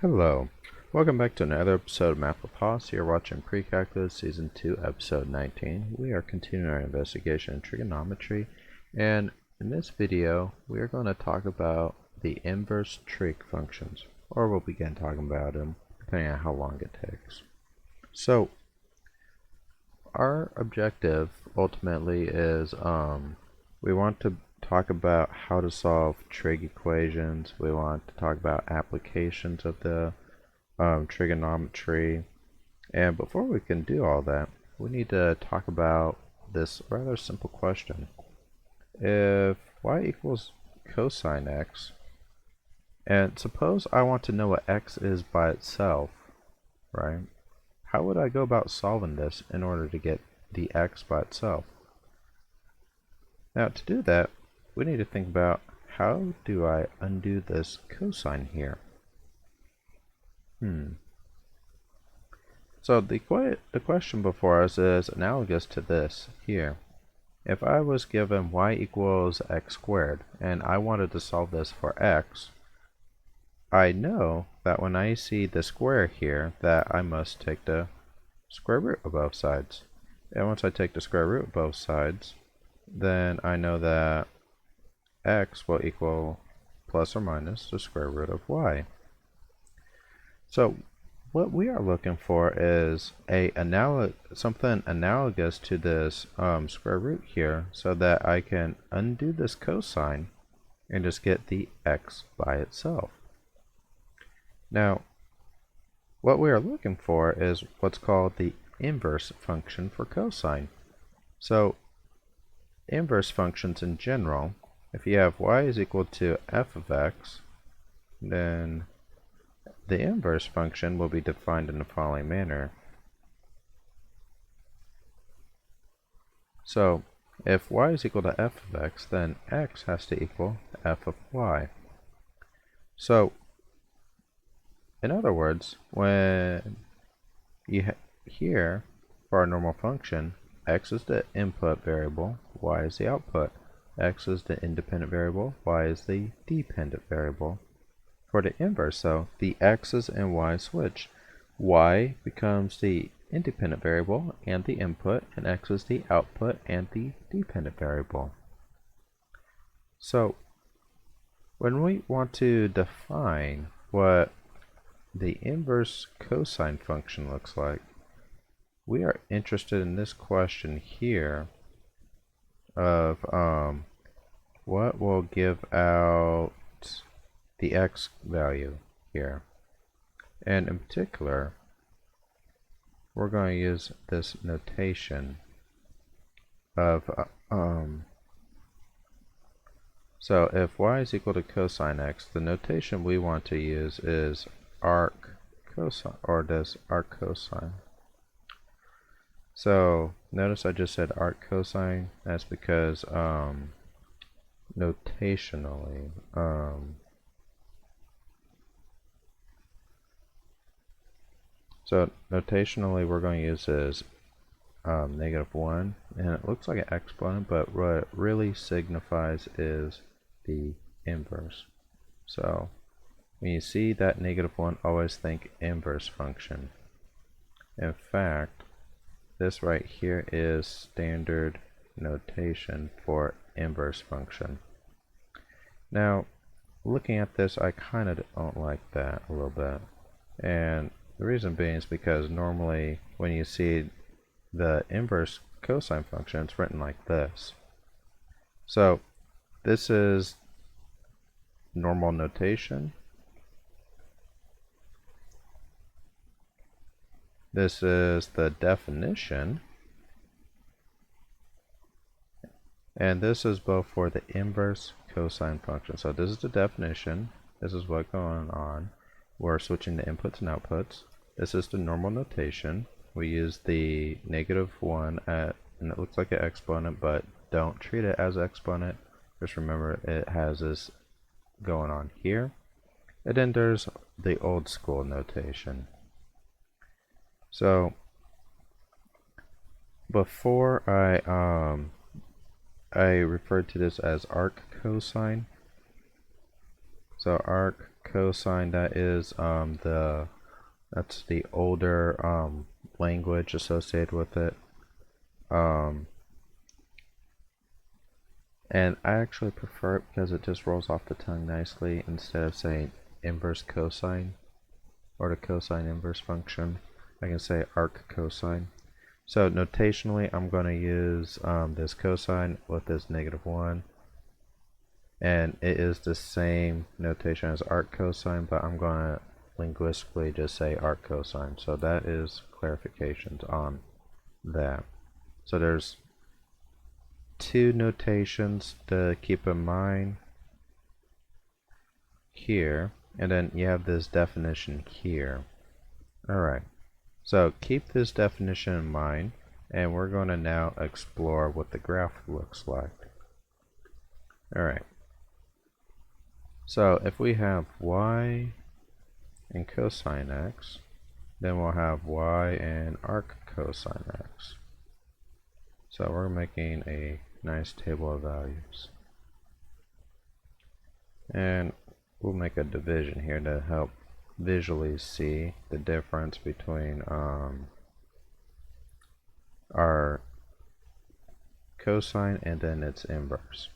Hello, welcome back to another episode of Math with Haas. You're watching Precalculus Season 2, Episode 19. We are continuing our investigation in trigonometry, and in this video, we are going to talk about the inverse trig functions, or we'll begin talking about them, depending on how long it takes. So, our objective, ultimately, is we want to talk about how to solve trig equations. We want to talk about applications of the trigonometry. And before we can do all that, we need to talk about this rather simple question. If y equals cosine x, and suppose I want to know what x is by itself, right? How would I go about solving this in order to get the x by itself? Now, to do that, we need to think about how do I undo this cosine here? So the question before us is analogous to this here. If I was given y equals x squared and I wanted to solve this for x, I know that when I see the square here that I must take the square root of both sides. And once I take the square root of both sides, then I know that x will equal plus or minus the square root of y. So what we are looking for is something analogous to this square root here, so that I can undo this cosine and just get the x by itself. Now, what we are looking for is what's called the inverse function for cosine. So, inverse functions in general, if you have y is equal to f of x, then the inverse function will be defined in the following manner. So, if y is equal to f of x, then x has to equal f of y. So, in other words, when you here, for our normal function, x is the input variable, y is the output. X is the independent variable, y is the dependent variable. For the inverse, though, the x's and y's switch. Y becomes the independent variable and the input, and x is the output and the dependent variable. So, when we want to define what the inverse cosine function looks like, we are interested in this question here of what will give out the x value here. And in particular, we're going to use this notation of so if y is equal to cosine x, the notation we want to use is arccosine, or this arccosine. So notice I just said arccosine. That's because notationally we're going to use is -1, and it looks like an exponent, but what it really signifies is the inverse. So when you see that -1, always think inverse function. In fact, this right here is standard notation for inverse function. Now, looking at this, I kind of don't like that a little bit. And the reason being is because normally when you see the inverse cosine function, it's written like this. So this is normal notation. This is the definition. And this is both for the inverse cosine function. So this is the definition. This is what's going on. We're switching the inputs and outputs. This is the normal notation. We use the -1 and it looks like an exponent, but don't treat it as an exponent. Just remember it has this going on here. And then there's the old school notation. So before I referred to this as arccosine. So arccosine Arccosine, that's the older language associated with it. And I actually prefer it because it just rolls off the tongue nicely instead of saying inverse cosine or the cosine inverse function. I can say arccosine. So notationally, I'm going to use this cosine with this -1. And it is the same notation as arccosine, but I'm going to linguistically just say arccosine. So that is clarifications on that. So there's two notations to keep in mind here, and then you have this definition here. Alright, so keep this definition in mind, and we're going to now explore what the graph looks like. Alright, so if we have y and cosine x, then we'll have y and arccosine x. So we're making a nice table of values. And we'll make a division here to help visually see the difference between our cosine and then its inverse.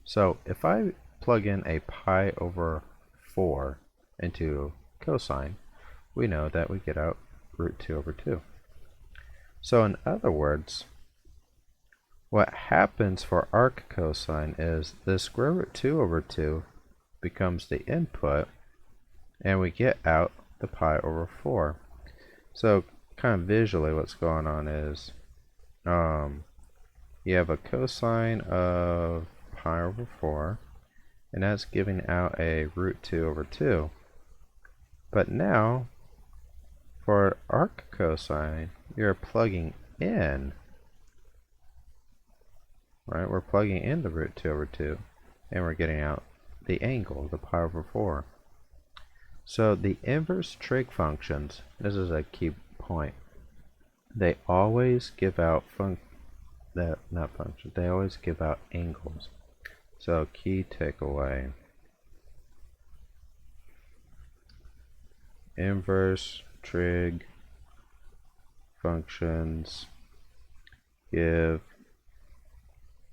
So if I plug in a pi over 4 into cosine, we know that we get out root 2 over 2. So in other words, what happens for arccosine is the square root 2 over 2 becomes the input, and we get out the pi over 4. So kind of visually what's going on is you have a cosine of pi over 4, and that's giving out a root 2 over 2. But now, for arccosine, you're plugging in, right? We're plugging in the root 2 over 2, and we're getting out the angle, the pi over 4. So the inverse trig functions, this is a key point, they always give out they always give out angles. So key takeaway, inverse trig functions give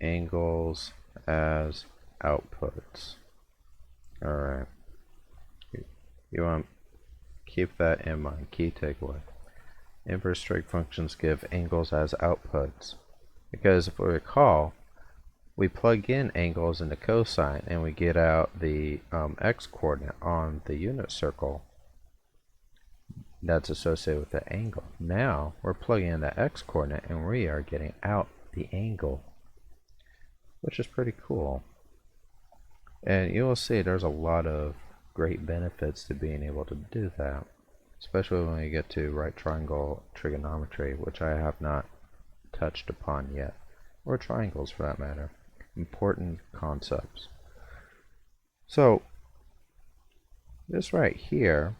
angles as outputs. Alright, you want to keep that in mind. Key takeaway, inverse trig functions give angles as outputs, because if we recall, we plug in angles into cosine and we get out the x coordinate on the unit circle that's associated with the angle. Now we're plugging in the x coordinate and we are getting out the angle, which is pretty cool. And you will see there's a lot of great benefits to being able to do that, especially when you get to right triangle trigonometry, which I have not touched upon yet, or triangles for that matter. Important concepts. So this right here,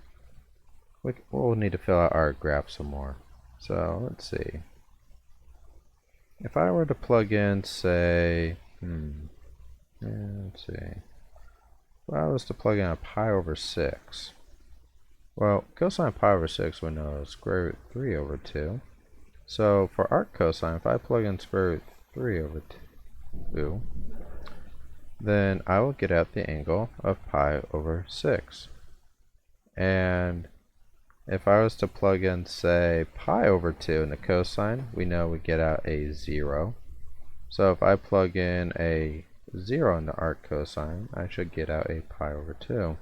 we'll need to fill out our graph some more. So let's see. If I were to plug in, say, let's see. If I was to plug in a pi over 6, well, cosine pi over 6 we know is square root 3 over 2. So for arccosine, if I plug in square root 3 over 2, then I will get out the angle of pi over 6. And if I was to plug in, say, pi over 2 in the cosine, we know we get out a 0. So if I plug in a 0 in the arccosine, I should get out a pi over 2.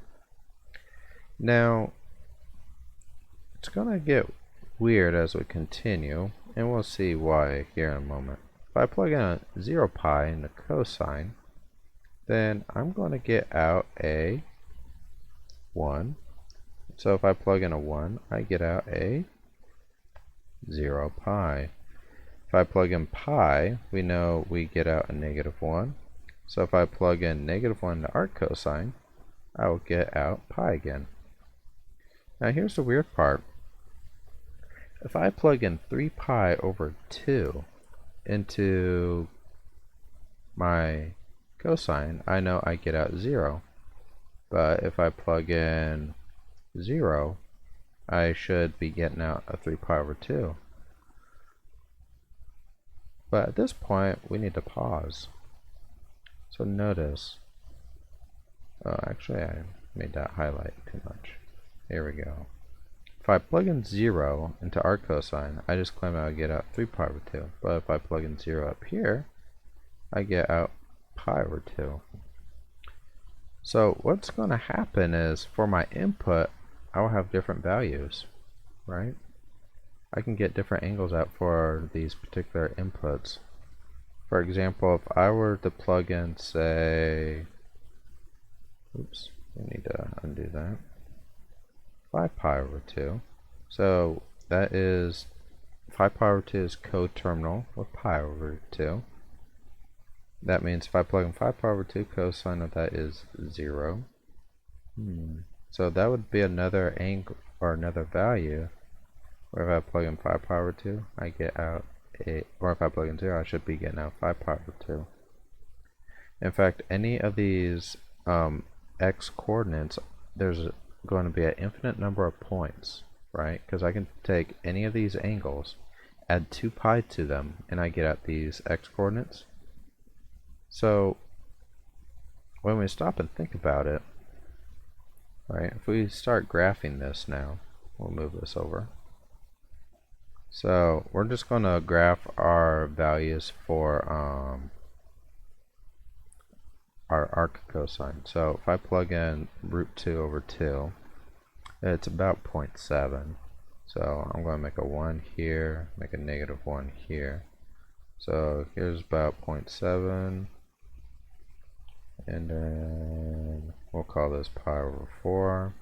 Now, it's going to get weird as we continue, and we'll see why here in a moment. If I plug in a 0 pi in the cosine, then I'm going to get out a 1. So if I plug in a 1, I get out a 0 pi. If I plug in pi, we know we get out a -1. So if I plug in -1 to arccosine, I will get out pi again. Now here's the weird part. If I plug in 3 pi over 2 into my cosine, I know I get out 0. But if I plug in 0, I should be getting out a 3 pi over 2. But at this point, we need to pause. So notice, oh, actually I made that highlight too much. Here we go. If I plug in 0 into Arccosine, I just claim I would get out 3 pi over 2. But if I plug in 0 up here, I get out pi over 2. So what's going to happen is, for my input, I will have different values, right? I can get different angles out for these particular inputs. For example, if I were to plug in, say, oops, we need to undo that, 5 pi over 2. So that is, 5 pi over 2 is coterminal with pi over 2. That means if I plug in 5 pi over 2, cosine of that is 0. So that would be another angle, or another value, where if I plug in 5 pi over 2, I get out a, or if I plug in 0, I should be getting out 5 pi over 2. In fact, any of these x coordinates, there's going to be an infinite number of points, right? Because I can take any of these angles, add 2 pi to them, and I get out these x coordinates. So when we stop and think about it, right, if we start graphing this now, we'll move this over. So we're just going to graph our values for our arccosine. So if I plug in root 2 over 2, it's about 0.7. So I'm going to make a 1 here, make a negative 1 here. So here's about 0.7. And then we'll call this pi over 4.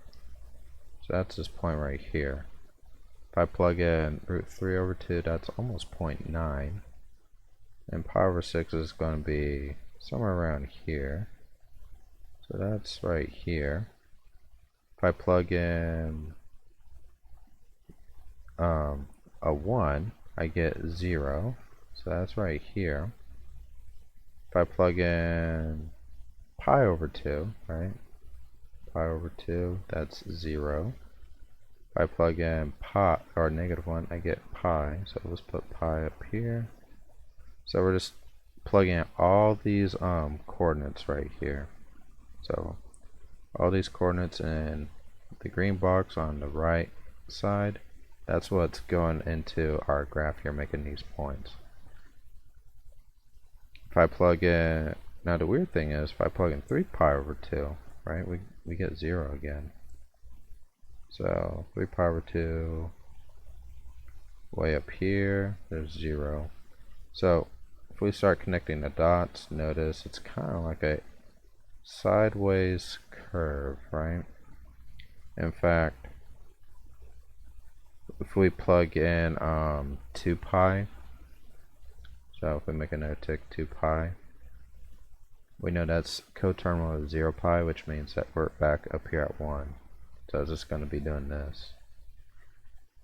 So that's this point right here. If I plug in root 3 over 2, that's almost 0.9. And pi over 6 is going to be somewhere around here. So that's right here. If I plug in a 1, I get 0. So that's right here. If I plug in pi over 2, right? Pi over 2, that's 0. If I plug in pi, or negative 1, I get pi. So let's put pi up here. So we're just plugging in all these coordinates right here. So all these coordinates in the green box on the right side, that's what's going into our graph here, making these points. If I plug in, now the weird thing is, if I plug in 3 pi over 2, right, we get 0 again. So 3 pi over 2, way up here, there's 0. So if we start connecting the dots, notice it's kind of like a sideways curve, right? In fact, if we plug in 2 pi, so if we make a note tick 2 pi, we know that's coterminal with 0 pi, which means that we're back up here at 1. So it's just going to be doing this.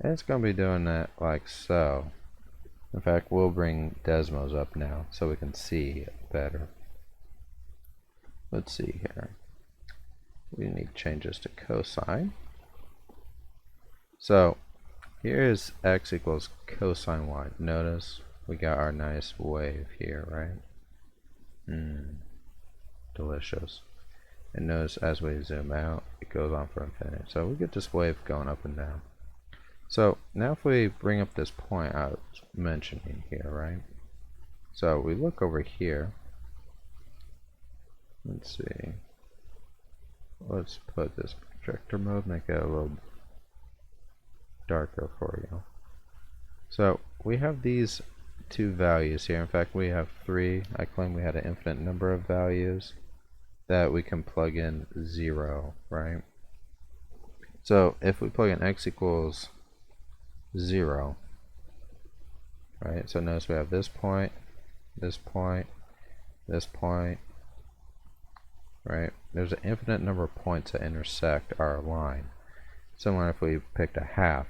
And it's going to be doing that like so. In fact, we'll bring Desmos up now so we can see better. Let's see here. We need changes to cosine. So here is x equals cosine y. Notice we got our nice wave here, right? Delicious. And notice as we zoom out, it goes on for infinity. So we get this wave going up and down. So now if we bring up this point I was mentioning here, right? So we look over here. Let's see. Let's put this projector mode, make it a little darker for you. So we have these two values here. In fact, we have 3. I claim we had an infinite number of values that we can plug in 0, right? So if we plug in x equals 0, right? So notice we have this point, this point, this point, right? There's an infinite number of points that intersect our line. Similar if we picked a half.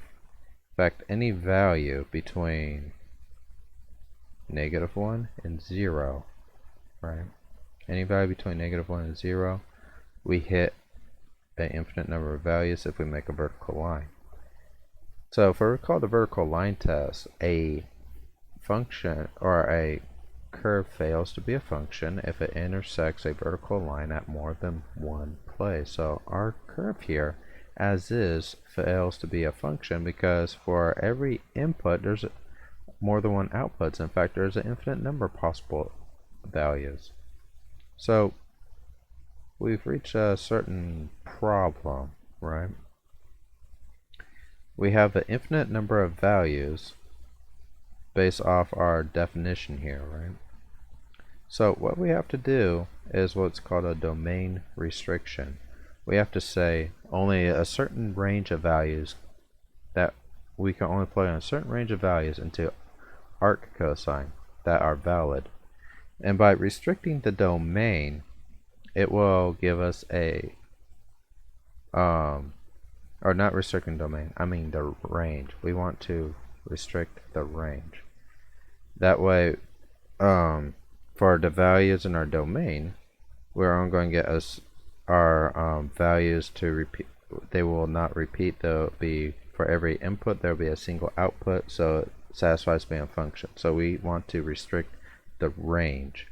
In fact, any value between -1 and 0, right? Any value between -1 and 0, we hit an infinite number of values if we make a vertical line. So if we recall the vertical line test, a function or a curve fails to be a function if it intersects a vertical line at more than one place. So our curve here, as is, fails to be a function because for every input there's more than one outputs. In fact, there's an infinite number of possible values. So we've reached a certain problem, right? We have an infinite number of values based off our definition here, right? So what we have to do is what's called a domain restriction. We have to say only a certain range of values, that we can only plug in a certain range of values into arccosine that are valid. And by restricting the domain, it will give us a or not restricting domain, I mean the range. We want to restrict the range. That way, for the values in our domain, we're only going to get us our values to repeat. They will not repeat. They'll be for every input. There will be a single output, so it satisfies being a function. So we want to restrict the range.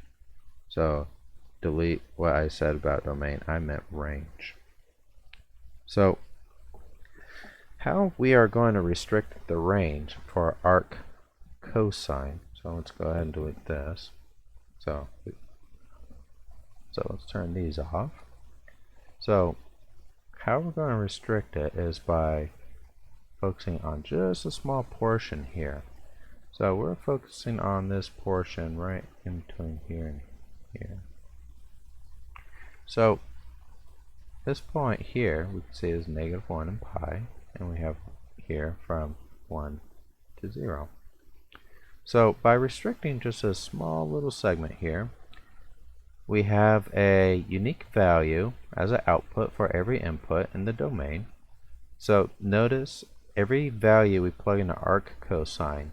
So delete what I said about domain. I meant range. So how we are going to restrict the range for arccosine. So let's go ahead and delete this. So let's turn these off. So how we're going to restrict it is by focusing on just a small portion here. So we're focusing on this portion right in between here and here. So this point here we can see is -1 and pi, and we have here from 1 to 0. So by restricting just a small little segment here, we have a unique value as an output for every input in the domain. So notice every value we plug into arccosine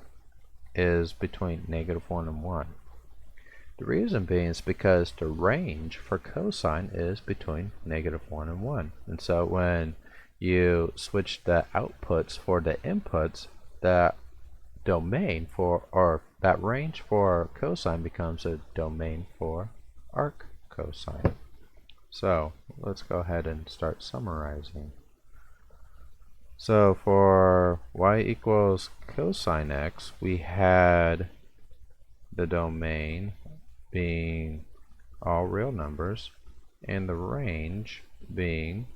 is between -1 and 1. The reason being is because the range for cosine is between -1 and 1. And so when you switch the outputs for the inputs, that domain for, or that range for cosine becomes a domain for arccosine. So let's go ahead and start summarizing. So for y equals cosine x, we had the domain being all real numbers and the range being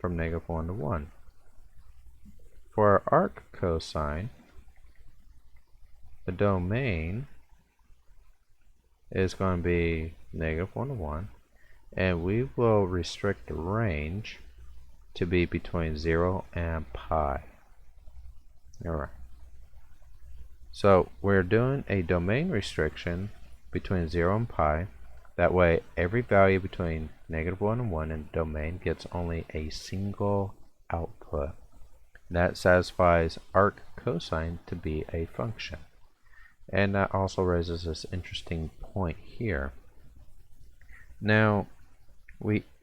from -1 to 1. For arccosine, the domain is going to be -1 to 1, and we will restrict the range to be between 0 and pi. Alright. So we're doing a domain restriction between 0 and pi. That way every value between -1 and 1 in the domain gets only a single output. That satisfies arccosine to be a function. And that also raises this interesting point here. Now,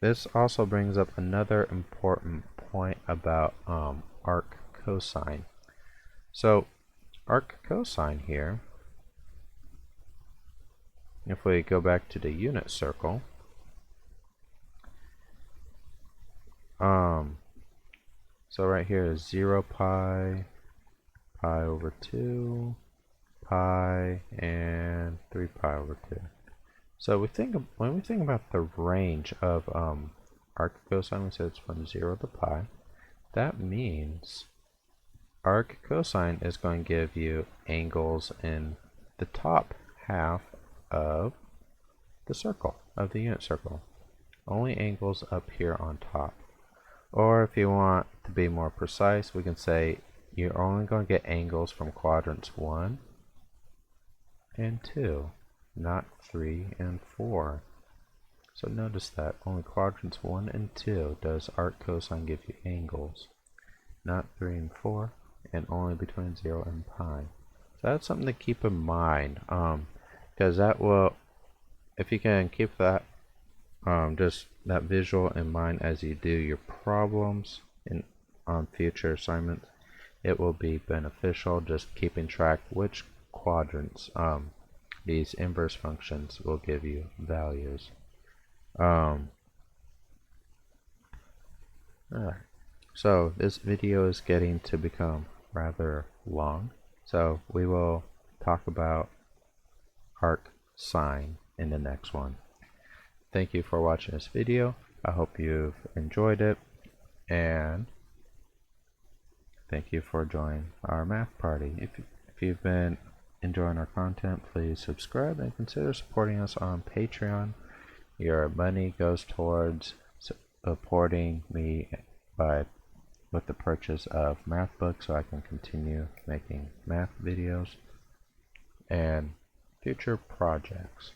this also brings up another important point about arccosine. So, arccosine here, if we go back to the unit circle, so right here is 0 pi, pi over 2, pi, and 3 pi over 2. So when we think about the range of arccosine, we said it's from 0 to pi. That means arccosine is going to give you angles in the top half of the circle, of the unit circle. Only angles up here on top. Or if you want to be more precise, we can say you're only going to get angles from quadrants 1 and 2, not 3 and 4. So notice that only quadrants 1 and 2 does arccosine give you angles, not 3 and 4, and only between 0 and pi. So that's something to keep in mind, because that will, if you can keep that just that visual in mind as you do your problems on future assignments. It will be beneficial just keeping track which quadrants these inverse functions will give you values. Alright. So this video is getting to become rather long, so we will talk about arcsine in the next one. Thank you for watching this video. I hope you've enjoyed it, and thank you for joining our math party. If you've been enjoying our content, please subscribe and consider supporting us on Patreon. Your money goes towards supporting me with the purchase of math books, so I can continue making math videos and future projects.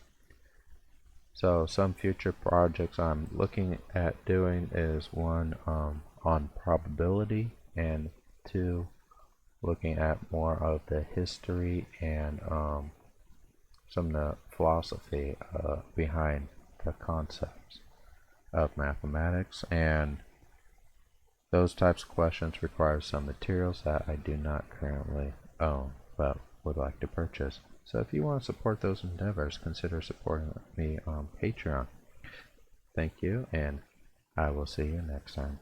So some future projects I'm looking at doing is one on probability, and two, looking at more of the history and some of the philosophy behind the concepts of mathematics. And those types of questions require some materials that I do not currently own but would like to purchase. So if you want to support those endeavors, consider supporting me on Patreon. Thank you, and I will see you next time.